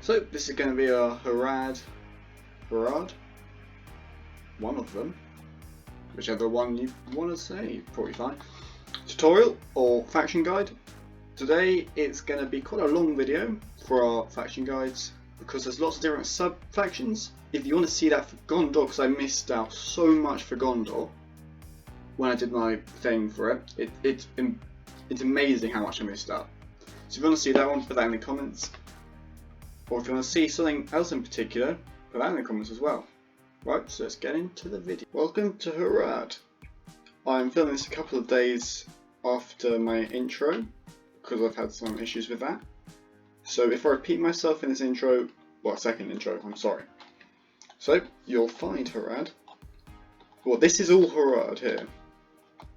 So this is going to be a Harad, one of them, whichever one you want to say, probably fine, tutorial or faction guide. Today it's going to be quite a long video for our faction guides because there's lots of different sub-factions. If you want to see that for Gondor, because I missed out so much for Gondor when I did my thing for it, it's amazing how much I missed out. So if you want to see that one, put that in the comments. Or if you want to see something else in particular, put that in the comments as well. Right, so let's get into the video. Welcome to Harad. I'm filming this a couple of days after my intro, because I've had some issues with that. So if I repeat myself in this intro, well, second intro, I'm sorry. So, you'll find Harad. Well, this is all Harad here,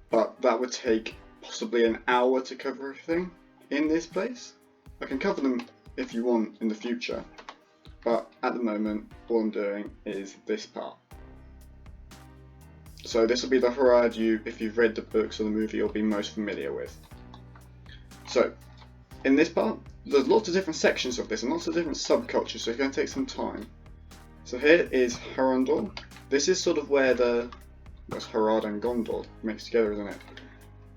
but that would take possibly an hour to cover everything in this place. I can cover them if you want in the future, but at the moment all I'm doing is this part. So this will be the Harad if you've read the books or the movie, you'll be most familiar with. So in this part there's lots of different sections of this and lots of different subcultures, so it's going to take some time. So here is Harad. This is sort of where that's Harad and Gondor mixed together, isn't it?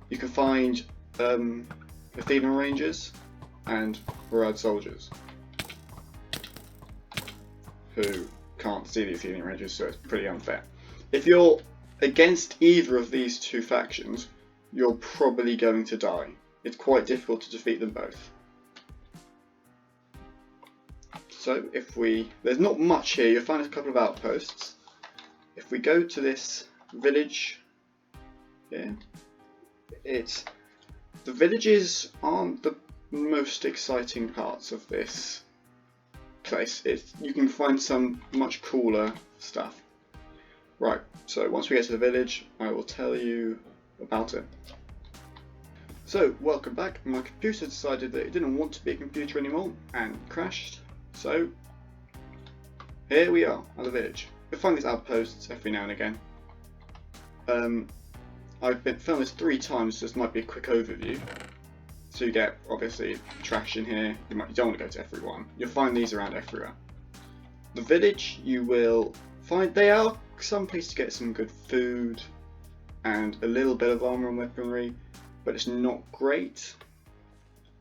You can find Athenian Rangers and Harad soldiers who can't see the Athenian Rangers, so it's pretty unfair. If you're against either of these two factions, you're probably going to die. It's quite difficult to defeat them both. So there's not much here, you'll find a couple of outposts. If we go to this village here, the villages aren't the most exciting parts of this place. You can find some much cooler stuff. Right, so once we get to the village, I will tell you about it. So, welcome back. My computer decided that it didn't want to be a computer anymore and crashed. So, here we are at the village. You'll find these outposts every now and again. I've been filmed this 3 times, so this might be a quick overview. So you get, obviously, trash in here. You don't want to go to every one. You'll find these around everywhere. The village, you will find they are some place to get some good food and a little bit of armor and weaponry, but it's not great.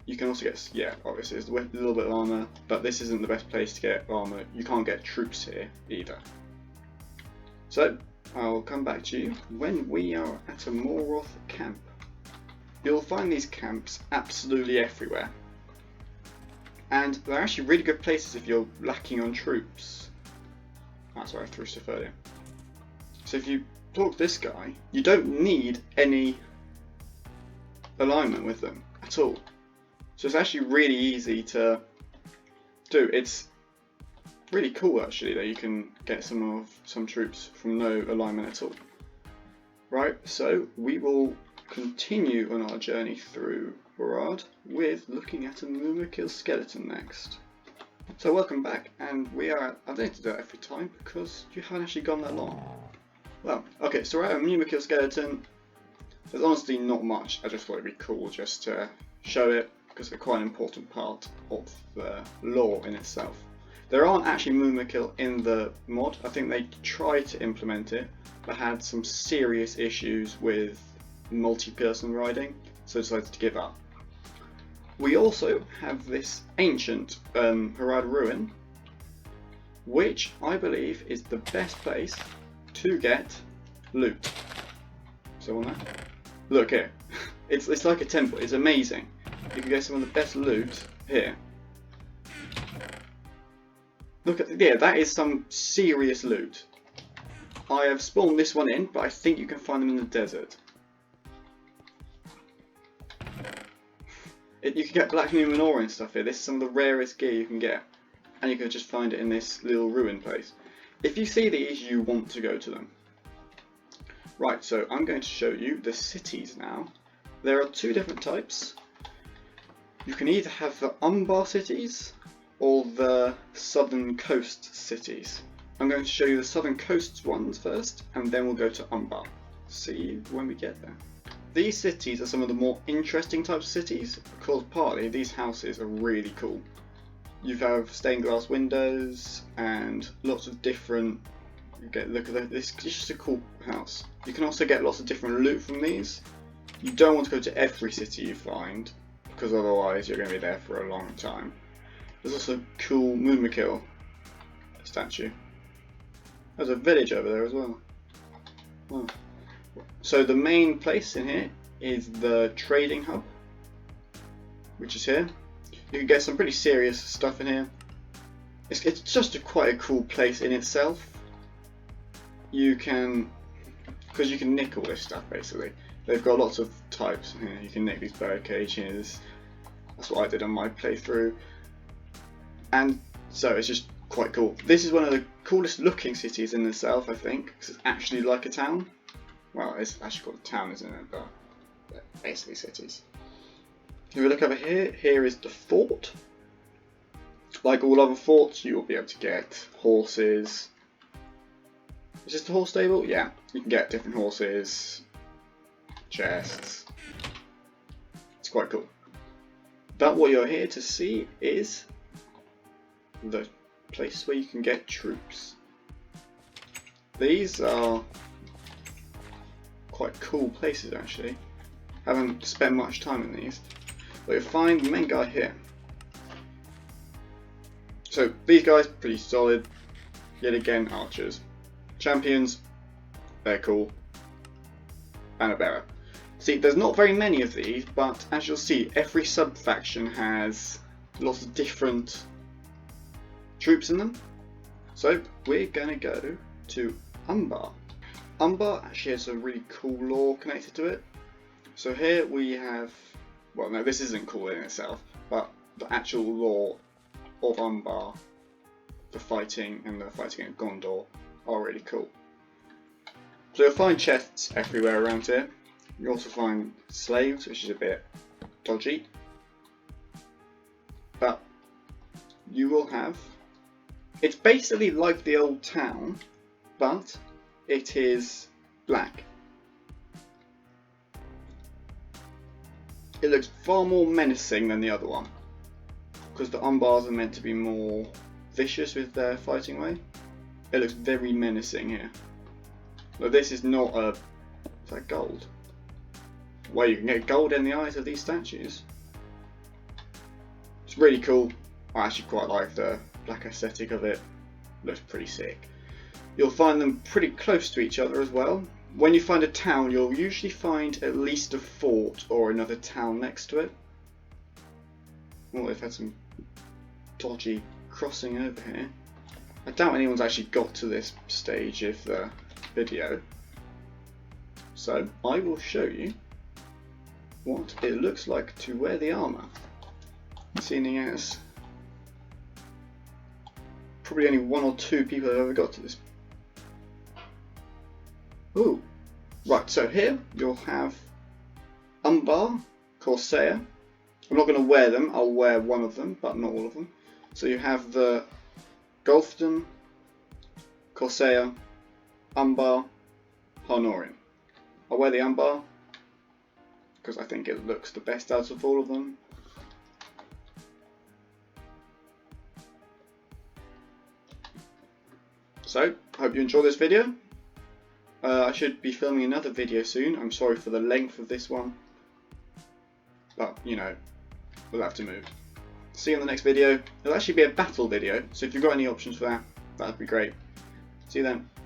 You can also get, yeah, obviously there's a little bit of armor, but this isn't the best place to get armor. You can't get troops here either. So I'll come back to you when we are at a Morgoth camp. You'll find these camps absolutely everywhere, and they're actually really good places if you're lacking on troops. That's why I threw stuff earlier. So if you talk to this guy, you don't need any alignment with them at all. So it's actually really easy to do. It's really cool actually that you can get some troops from no alignment at all. Right, so we will continue on our journey through Harad with looking at a Mumakil skeleton next. So welcome back, and we are, I don't need to do that every time because you haven't actually gone that long. Well, okay, so we're at a Mumakil skeleton. There's honestly not much, I just thought it'd be cool just to show it because they're quite an important part of the lore in itself. There aren't actually Mumakil in the mod. I think they tried to implement it but had some serious issues with multi-person riding, so decided to give up. We also have this ancient Harad ruin, which I believe is the best place to get loot. So on that, look here, it's like a temple. It's amazing. You can get some of the best loot here. Look at, yeah, that is some serious loot. I have spawned this one in, but I think you can find them in the desert. You can get Black Numenor and stuff here. This is some of the rarest gear you can get, and you can just find it in this little ruin place. If you see these, you want to go to them. Right, so I'm going to show you the cities now. There are 2 different types. You can either have the umbar cities or the southern coast cities. I'm going to show you the southern coast ones first, and then we'll go to umbar. See you when we get there. These cities are some of the more interesting types of cities because partly these houses are really cool. You have stained glass windows and lots of different. Look at this. It's just a cool house. You can also get lots of different loot from these. You don't want to go to every city you find, because otherwise you're going to be there for a long time. There's also a cool Moomakil statue. There's a village over there as well. Wow. So the main place in here is the trading hub, which is here. You can get some pretty serious stuff in here. It's just quite a cool place in itself. You can, because you can nick all this stuff basically. They've got lots of types in here. You can nick these bird cages. That's what I did on my playthrough. And so it's just quite cool. This is one of the coolest looking cities in the south, I think, because it's actually like a town. Well, it's actually called a town, isn't it? But they're basically cities. If we look over here, here is the fort. Like all other forts, you will be able to get horses. Is this the horse stable? Yeah, you can get different horses, chests. It's quite cool. But what you're here to see is the place where you can get troops. These are quite cool places actually. Haven't spent much time in these. But you'll find the main guy here. So these guys, pretty solid. Yet again, archers. Champions, they're cool. And a bearer. See, there's not very many of these, but as you'll see, every sub-faction has lots of different troops in them. So we're going to go to Umbar. Umbar actually has a really cool lore connected to it. So here we have, well no, this isn't cool in itself, but the actual lore of Umbar, the fighting and the fighting at Gondor are really cool. So you'll find chests everywhere around here. You also find slaves, which is a bit dodgy. But you will have, it's basically like the old town, but it is black. It looks far more menacing than the other one, because the Umbars are meant to be more vicious with their fighting way. It looks very menacing here. But this is not a, is that gold? Well, you can get gold in the eyes of these statues. It's really cool. I actually quite like the black aesthetic of it. Looks pretty sick. You'll find them pretty close to each other as well. When you find a town, you'll usually find at least a fort or another town next to it. Oh, they've had some dodgy crossing over here. I doubt anyone's actually got to this stage of the video. So I will show you what it looks like to wear the armour. Seeing as probably only 1 or 2 people have ever got to this. Ooh, right, so here you'll have Umbar, Corsair. I'm not going to wear them, I'll wear one of them, but not all of them. So you have the Golfton, Corsair, Umbar, Harnorian. I'll wear the Umbar because I think it looks the best out of all of them. So, hope you enjoy this video. I should be filming another video soon. I'm sorry for the length of this one, but you know, we'll have to move. See you in the next video. It'll actually be a battle video, so if you've got any options for that, that'd be great. See you then.